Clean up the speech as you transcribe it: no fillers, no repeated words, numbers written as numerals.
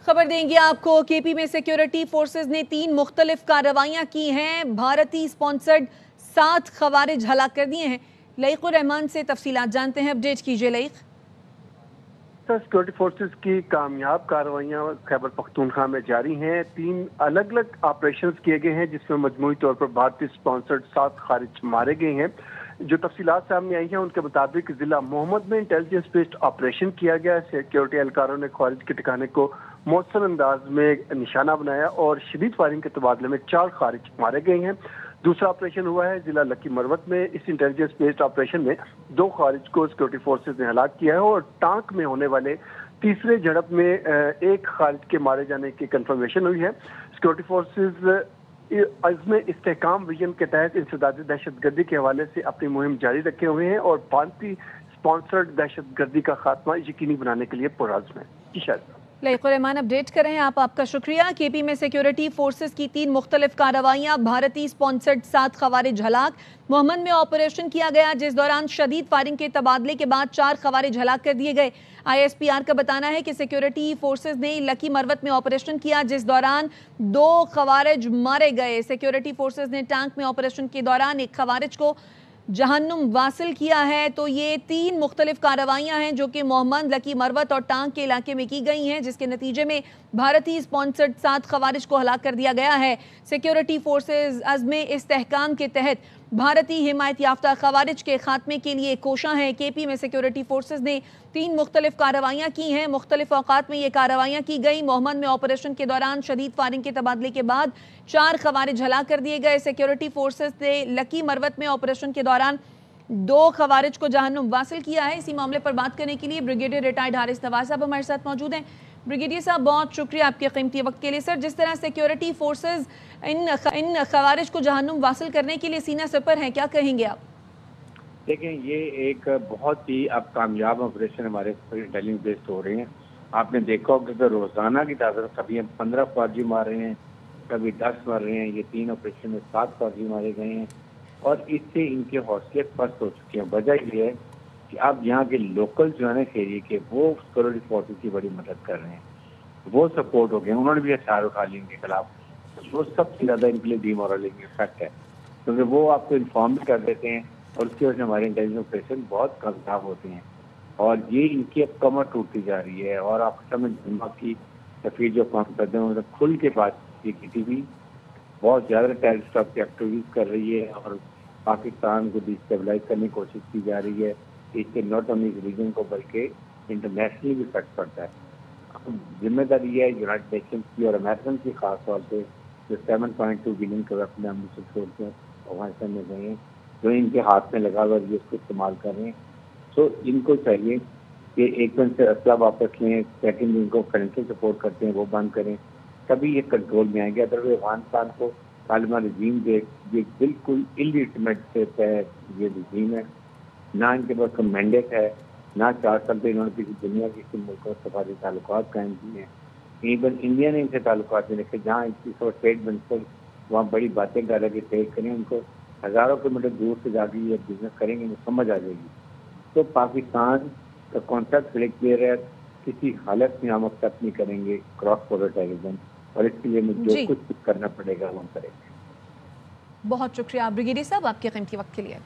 खबर देंगे आपको। केपी में सिक्योरिटी फोर्सेज ने 3 मुख्तलिफ कार्रवाइयां की हैं। भारतीय स्पॉन्सर्ड 7 खवारिज हलाक कर दिए हैं। लईकुर रहमान से तफसीलात जानते हैं। अपडेट कीजिए लईक। सिक्योरिटी फोर्सेज की कामयाब कार्रवाइयां खैबर पख्तूनख्वा में जारी हैं। 3 अलग अलग ऑपरेशंस किए गए हैं जिसमें मजमूई तौर पर भारतीय स्पॉन्सर्ड 7 खारिज मारे गए हैं। जो तफसीलात सामने आई हैं उनके मुताबिक जिला मोहम्मद में इंटेलिजेंस बेस्ड ऑपरेशन किया गया। सिक्योरिटी एहलकारों ने खारिज के ठिकाने को मौसर अंदाज में निशाना बनाया और शदीद फायरिंग के तबादले में 4 खारिज मारे गए हैं। दूसरा ऑपरेशन हुआ है जिला लकी मरवत में। इस इंटेलिजेंस बेस्ड ऑपरेशन में 2 खारिज को सिक्योरिटी फोर्सेज ने हलाक किया है और टांक में होने वाले तीसरे झड़प में 1 खारिज के मारे जाने की कंफर्मेशन हुई है। सिक्योरिटी फोर्सेज अज़्म इस्तेहकाम विजन के तहत इंसदादी दहशतगर्दी के हवाले से अपनी मुहिम जारी रखे हुए हैं और भारतीय स्पॉन्सर्ड दहशतगर्दी का खात्मा यकीनी बनाने के लिए पुरअज़्म है। लईकुर रहमान अपडेट कर रहे हैं। आपका शुक्रिया। केपी में सिक्योरिटी फोर्सेस की 3 मुख्तलिफ कार्रवाइयां। भारतीय स्पॉन्सर्ड 7 खवारिज हलाक। मोहम्मद में ऑपरेशन किया गया जिस दौरान शदीद फायरिंग के तबादले के बाद 4 खवारिज हलाक कर दिए गए। ISPR का बताना है कि सिक्योरिटी फोर्सेस ने लकी मरवत में ऑपरेशन किया जिस दौरान 2 खवारिज मारे गए। सिक्योरिटी फोर्सेस ने टैंक में ऑपरेशन के दौरान 1 खवारिज को जहन्नुम वासिल किया है। तो ये 3 मुख्तलिफ कार्रवाइयां हैं जो कि मोहम्मद, लकी मरवत और टांग के इलाके में की गई हैं, जिसके नतीजे में भारतीय स्पॉन्सर्ड 7 खवारिज को हलाक कर दिया गया है। सिक्योरिटी फोर्सेज अज़्म इस्तेहकाम के तहत भारतीय हिमायत याफ्ता खवारिज के खात्मे के लिए कोशां हैं। केपी में सिक्योरिटी फोर्सेज ने 3 मुख्तलिफ कार्रवाइयां की हैं। मुख्तलिफ औकात में ये कार्रवाइयां की गई। मोहम्मद में ऑपरेशन के दौरान शदीद फायरिंग के तबादले के बाद 4 खवारिज हलाक कर दिए गए। सिक्योरिटी फोर्सेज ने लकी मरवत में ऑपरेशन के दौरान 2 खवारिज को जहन्नुम वासिल किया है। इसी मामले पर बात करने के लिए ब्रिगेडियर रिटायर्ड हारिस नवाज साहब हमारे साथ मौजूद हैं। ब्रिगेडियर साहब, बहुत शुक्रिया आपके कीमती वक्त के लिए। सर, जिस तरह सिक्योरिटी फोर्सेज इन खवारिज को जहन्नुम वासिल करने के लिए सीना सपर हैं, क्या कहेंगे आप? देखें, ये एक बहुत ही अब कामयाब ऑपरेशन हमारे इंटेलिजेंस बेस्ड हो रहे हैं। आपने देखा होगा कि रोजाना की तादाद कभी हम 15 फौजी मार रहे हैं, कभी 10 मार रहे हैं। ये 3 ऑपरेशन में 7 फौजी मारे गए हैं और इससे इनके हौसले पस्त हो चुके हैं। वजह ये है कि अब यहाँ के लोकल जो है ना एरिया के, वो सिक्योरिटी फोर्सेज की बड़ी मदद कर रहे हैं। वो सपोर्ट हो गए, उन्होंने भी हथियार उठा लिए इनके खिलाफ। वो सबसे ज्यादा इनके लिए डीमोरलाइजिंग इफेक्ट है, क्योंकि वो आपको इन्फॉर्म भी कर देते हैं और उसकी वजह से हमारे इंटेलिजेंस ऑपरेशन बहुत कामयाब होते हैं। और ये इनकी अब कमर टूटती जा रही है। और आप समझ दिमाग की तफीर जो काम करते हैं उन्होंने खुल के बात की भी बहुत ज़्यादा टेररिस्ट एक्टिविटीज कर रही है और पाकिस्तान को डिस्टेबलाइज करने की कोशिश की जा रही है। इससे नॉट ओनली रीजन को बल्कि इंटरनेशनली भी इफेक्ट पड़ता है। जिम्मेदारी है यूनाइटेड नेशंस की और अमेरिकन की खास तौर पे, जो 7.2 बिलियन के रकम हम से छोड़ के अफगानिस्तान में गए हैं, जो इनके हाथ में लगा हुआ ये उसको इस्तेमाल कर रहे हैं। तो इनको चाहिए कि एक दिन से असला वापस लें, सेकेंड इनको फाइनेंशियल सपोर्ट करते हैं वो बंद करें, तभी ये कंट्रोल में आएंगे। अदरवाइज अफगानिस्तान को तालिबान रजीम दे, ये बिल्कुल इलिटमेट से ये रजीम है। ना इनके पास कोई मैंडेट है, ना 4 साल पे इन्होंने किसी दुनिया के किसी मुल्क को सफारी ताल्लुकात कायम किए हैं। इवन इंडिया ने इनसे ताल्लुकात नहीं रखे। जहाँ इनकी ट्रेड मिनिस्टर वहाँ बड़ी बातें कर रहे कि ट्रेड करें, उनको हज़ारों किलोमीटर दूर से जाके ये बिजनेस करेंगे तो समझ आ जाएगी। तो पाकिस्तान का कॉन्सेप्ट बड़े क्लियर है, किसी हालत में हम एक्सेप्ट नहीं करेंगे क्रॉस बॉर्डर टेररिज्म, और इसके लिए हमें जो कुछ करना पड़ेगा वो हम करेंगे। बहुत शुक्रिया ब्रिगेडियर साहब आपके कीमती वक्त के लिए।